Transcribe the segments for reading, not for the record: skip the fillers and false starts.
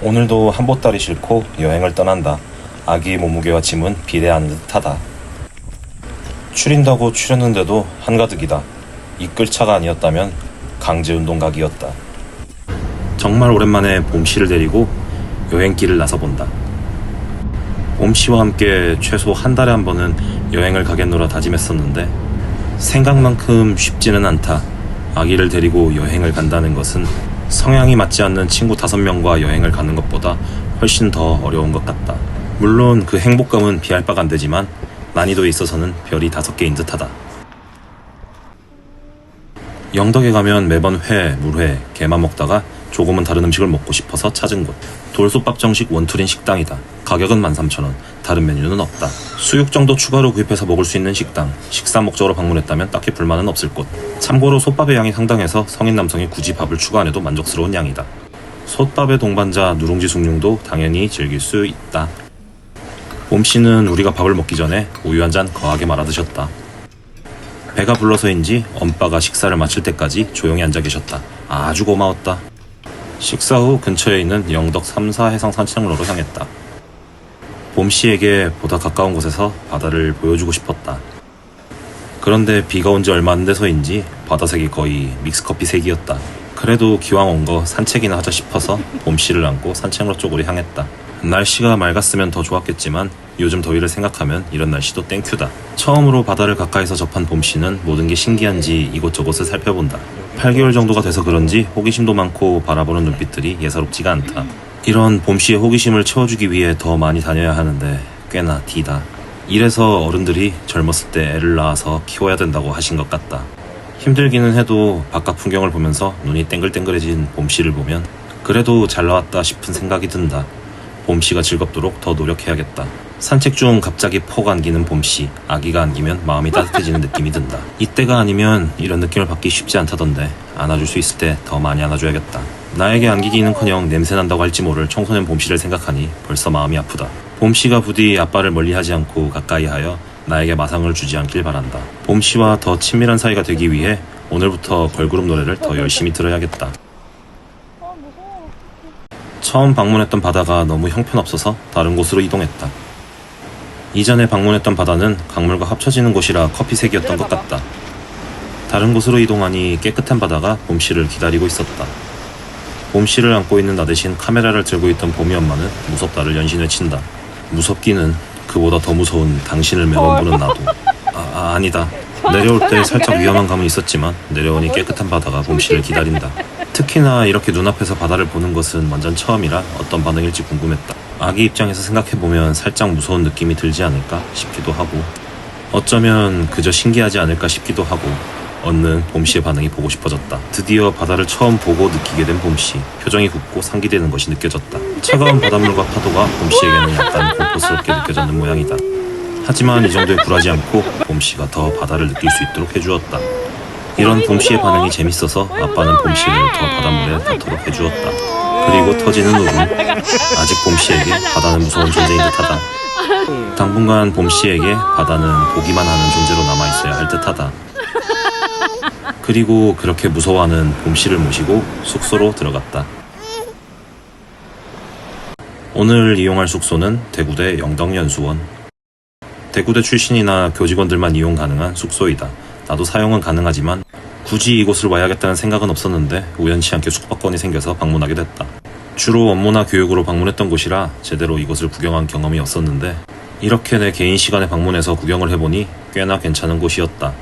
오늘도 한 보따리 싣고 여행을 떠난다. 아기 몸무게와 짐은 비례하는 듯하다. 추린다고 추렸는데도 한가득이다. 이끌 차가 아니었다면 강제운동각이었다. 정말 오랜만에 봄씨를 데리고 여행길을 나서본다. 봄씨와 함께 최소 한 달에 한 번은 여행을 가겠노라 다짐했었는데 생각만큼 쉽지는 않다. 아기를 데리고 여행을 간다는 것은 성향이 맞지 않는 친구 5명과 여행을 가는 것보다 훨씬 더 어려운 것 같다. 물론 그 행복감은 비할 바가 안 되지만 난이도에 있어서는 별이 5개인 듯하다. 영덕에 가면 매번 회, 물회, 게만 먹다가 조금은 다른 음식을 먹고 싶어서 찾은 곳. 돌솥밥 정식 원투린 식당이다. 가격은 13,000원. 다른 메뉴는 없다. 수육 정도 추가로 구입해서 먹을 수 있는 식당. 식사 목적으로 방문했다면 딱히 불만은 없을 곳. 참고로 솥밥의 양이 상당해서 성인 남성이 굳이 밥을 추가 안 해도 만족스러운 양이다. 솥밥의 동반자 누룽지 숭늉도 당연히 즐길 수 있다. 봄씨는 우리가 밥을 먹기 전에 우유 한 잔 거하게 말아 드셨다. 배가 불러서인지 엄빠가 식사를 마칠 때까지 조용히 앉아 계셨다. 아주 고마웠다. 식사 후 근처에 있는 영덕 3사 해상 산책로로 향했다. 봄씨에게 보다 가까운 곳에서 바다를 보여주고 싶었다. 그런데 비가 온 지 얼마 안 돼서인지 바다색이 거의 믹스커피 색이었다. 그래도 기왕 온 거 산책이나 하자 싶어서 봄씨를 안고 산책로 쪽으로 향했다. 날씨가 맑았으면 더 좋았겠지만 요즘 더위를 생각하면 이런 날씨도 땡큐다. 처음으로 바다를 가까이서 접한 봄씨는 모든 게 신기한지 이곳저곳을 살펴본다. 8개월 정도가 돼서 그런지 호기심도 많고 바라보는 눈빛들이 예사롭지가 않다. 이런 봄씨의 호기심을 채워주기 위해 더 많이 다녀야 하는데 꽤나 디다. 이래서 어른들이 젊었을 때 애를 낳아서 키워야 된다고 하신 것 같다. 힘들기는 해도 바깥 풍경을 보면서 눈이 땡글땡글해진 봄씨를 보면 그래도 잘 나왔다 싶은 생각이 든다. 봄씨가 즐겁도록 더 노력해야겠다. 산책 중 갑자기 폭 안기는 봄씨. 아기가 안기면 마음이 따뜻해지는 느낌이 든다. 이때가 아니면 이런 느낌을 받기 쉽지 않다던데 안아줄 수 있을 때 더 많이 안아줘야겠다. 나에게 안기기는커녕 냄새난다고 할지 모를 청소년 봄씨를 생각하니 벌써 마음이 아프다. 봄씨가 부디 아빠를 멀리하지 않고 가까이 하여 나에게 마상을 주지 않길 바란다. 봄씨와 더 친밀한 사이가 되기 위해 오늘부터 걸그룹 노래를 더 열심히 들어야겠다. 처음 방문했던 바다가 너무 형편없어서 다른 곳으로 이동했다. 이전에 방문했던 바다는 강물과 합쳐지는 곳이라 커피색이었던 것 같다. 다른 곳으로 이동하니 깨끗한 바다가 봄씨를 기다리고 있었다. 봄씨를 안고 있는 나 대신 카메라를 들고 있던 봄이 엄마는 무섭다를 연신 외친다. 무섭기는 그보다 더 무서운 당신을 매번 보는 나도. 아니다. 내려올 때 살짝 위험한 감은 있었지만 내려오니 깨끗한 바다가 봄씨를 기다린다. 특히나 이렇게 눈앞에서 바다를 보는 것은 완전 처음이라 어떤 반응일지 궁금했다. 아기 입장에서 생각해보면 살짝 무서운 느낌이 들지 않을까 싶기도 하고 어쩌면 그저 신기하지 않을까 싶기도 하고 얻는 봄씨의 반응이 보고 싶어졌다. 드디어 바다를 처음 보고 느끼게 된 봄씨. 표정이 굳고 상기되는 것이 느껴졌다. 차가운 바닷물과 파도가 봄씨에게는 약간 공포스럽게 느껴졌는 모양이다. 하지만 이 정도에 굴하지 않고 봄씨가 더 바다를 느낄 수 있도록 해주었다. 이런 봄씨의 반응이 재밌어서 아빠는 봄씨를 더 바닷물에 닿도록 해주었다. 그리고 터지는 울음. 아직 봄씨에게 바다는 무서운 존재인 듯하다. 당분간 봄씨에게 바다는 보기만 하는 존재로 남아있어야 할 듯하다. 그리고 그렇게 무서워하는 봄씨를 모시고 숙소로 들어갔다. 오늘 이용할 숙소는 대구대 영덕연수원. 대구대 출신이나 교직원들만 이용 가능한 숙소이다. 나도 사용은 가능하지만 굳이 이곳을 와야겠다는 생각은 없었는데 우연치 않게 숙박권이 생겨서 방문하게 됐다. 주로 업무나 교육으로 방문했던 곳이라 제대로 이곳을 구경한 경험이 없었는데 이렇게 내 개인 시간에 방문해서 구경을 해보니 꽤나 괜찮은 곳이었다.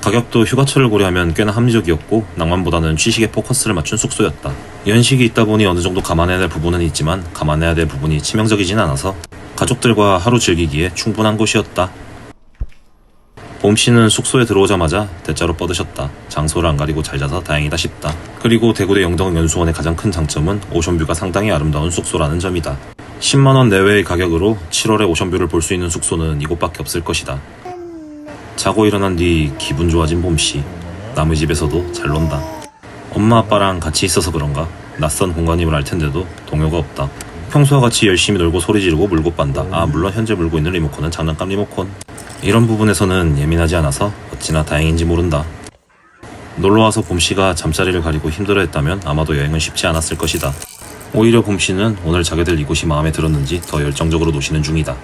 가격도 휴가철을 고려하면 꽤나 합리적이었고 낭만보다는 취식에 포커스를 맞춘 숙소였다. 연식이 있다 보니 어느 정도 감안해야 될 부분은 있지만 감안해야 될 부분이 치명적이진 않아서 가족들과 하루 즐기기에 충분한 곳이었다. 봄씨는 숙소에 들어오자마자 대자로 뻗으셨다. 장소를 안 가리고 잘 자서 다행이다 싶다. 그리고 대구대 영덕연수원의 가장 큰 장점은 오션뷰가 상당히 아름다운 숙소라는 점이다. 10만원 내외의 가격으로 7월에 오션뷰를 볼 수 있는 숙소는 이곳밖에 없을 것이다. 자고 일어난 뒤 기분 좋아진 봄씨. 남의 집에서도 잘 논다. 엄마 아빠랑 같이 있어서 그런가 낯선 공간임을 알 텐데도 동요가 없다. 평소와 같이 열심히 놀고 소리 지르고 물고 빤다. 물론 현재 물고 있는 리모컨은 장난감 리모컨. 이런 부분에서는 예민하지 않아서 어찌나 다행인지 모른다. 놀러와서 봄씨가 잠자리를 가리고 힘들어했다면 아마도 여행은 쉽지 않았을 것이다. 오히려 봄씨는 오늘 자기들 이곳이 마음에 들었는지 더 열정적으로 노시는 중이다.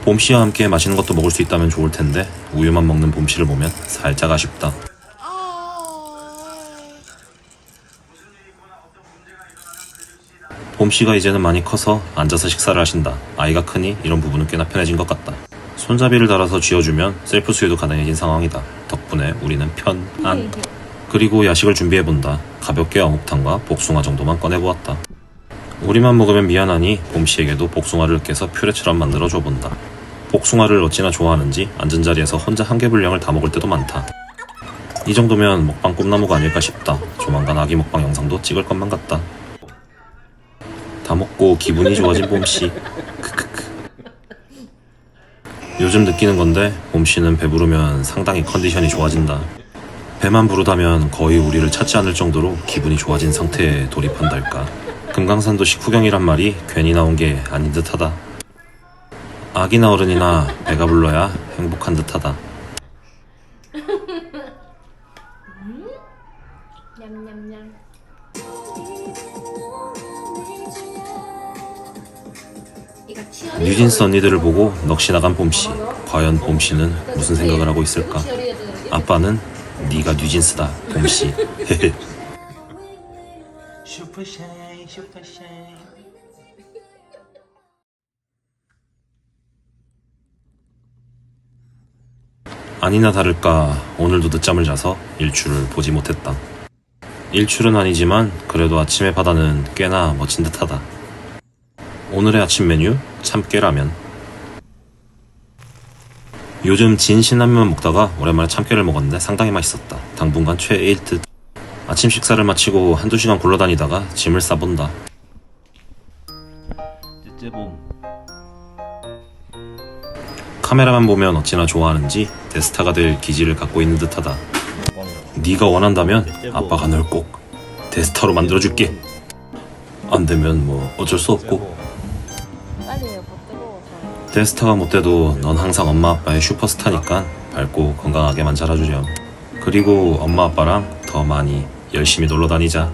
봄씨와 함께 맛있는 것도 먹을 수 있다면 좋을 텐데 우유만 먹는 봄씨를 보면 살짝 아쉽다. 봄씨가 이제는 많이 커서 앉아서 식사를 하신다. 아이가 크니 이런 부분은 꽤나 편해진 것 같다. 손잡이를 달아서 쥐어주면 셀프 수유도 가능해진 상황이다. 덕분에 우리는 편안. 그리고 야식을 준비해본다. 가볍게 어묵탕과 복숭아 정도만 꺼내보았다. 우리만 먹으면 미안하니 봄씨에게도 복숭아를 깨서 퓨레처럼 만들어 줘본다. 복숭아를 어찌나 좋아하는지 앉은 자리에서 혼자 한 개 분량을 다 먹을 때도 많다. 이 정도면 먹방 꿈나무가 아닐까 싶다. 조만간 아기 먹방 영상도 찍을 것만 같다. 다 먹고 기분이 좋아진 봄씨. 크크크. 요즘 느끼는 건데 봄씨는 배부르면 상당히 컨디션이 좋아진다. 배만 부르다면 거의 우리를 찾지 않을 정도로 기분이 좋아진 상태에 돌입한달까. 금강산도 식후경이란 말이 괜히 나온 게 아닌 듯하다. 아기나 어른이나 배가 불러야 행복한 듯하다. 냠냠냠. 이거 치어리더. 뉴진스 언니들을 보고 넋이 나간 봄씨. 과연 봄씨는 무슨 생각을 하고 있을까? 아빠는 네가 뉴진스다 봄씨. 슈퍼샤이 슈퍼샤이. 아니나 다를까 오늘도 늦잠을 자서 일출을 보지 못했다. 일출은 아니지만 그래도 아침의 바다는 꽤나 멋진 듯하다. 오늘의 아침 메뉴 참깨라면. 요즘 진 신라면 먹다가 오랜만에 참깨를 먹었는데 상당히 맛있었다. 당분간 최애일 듯. 아침 식사를 마치고 한두 시간 굴러다니다가 짐을 싸본다. 카메라만 보면 어찌나 좋아하는지 대스타가 될 기질을 갖고 있는 듯하다. 네가 원한다면 아빠가 널 꼭 대스타로 만들어줄게. 안 되면 뭐 어쩔 수 없고. 빨리 해요. 못 뜨거워서. 대스타가 못 돼도 넌 항상 엄마 아빠의 슈퍼스타니까 밝고 건강하게만 자라주렴. 그리고 엄마 아빠랑 더 많이 열심히 놀러 다니자.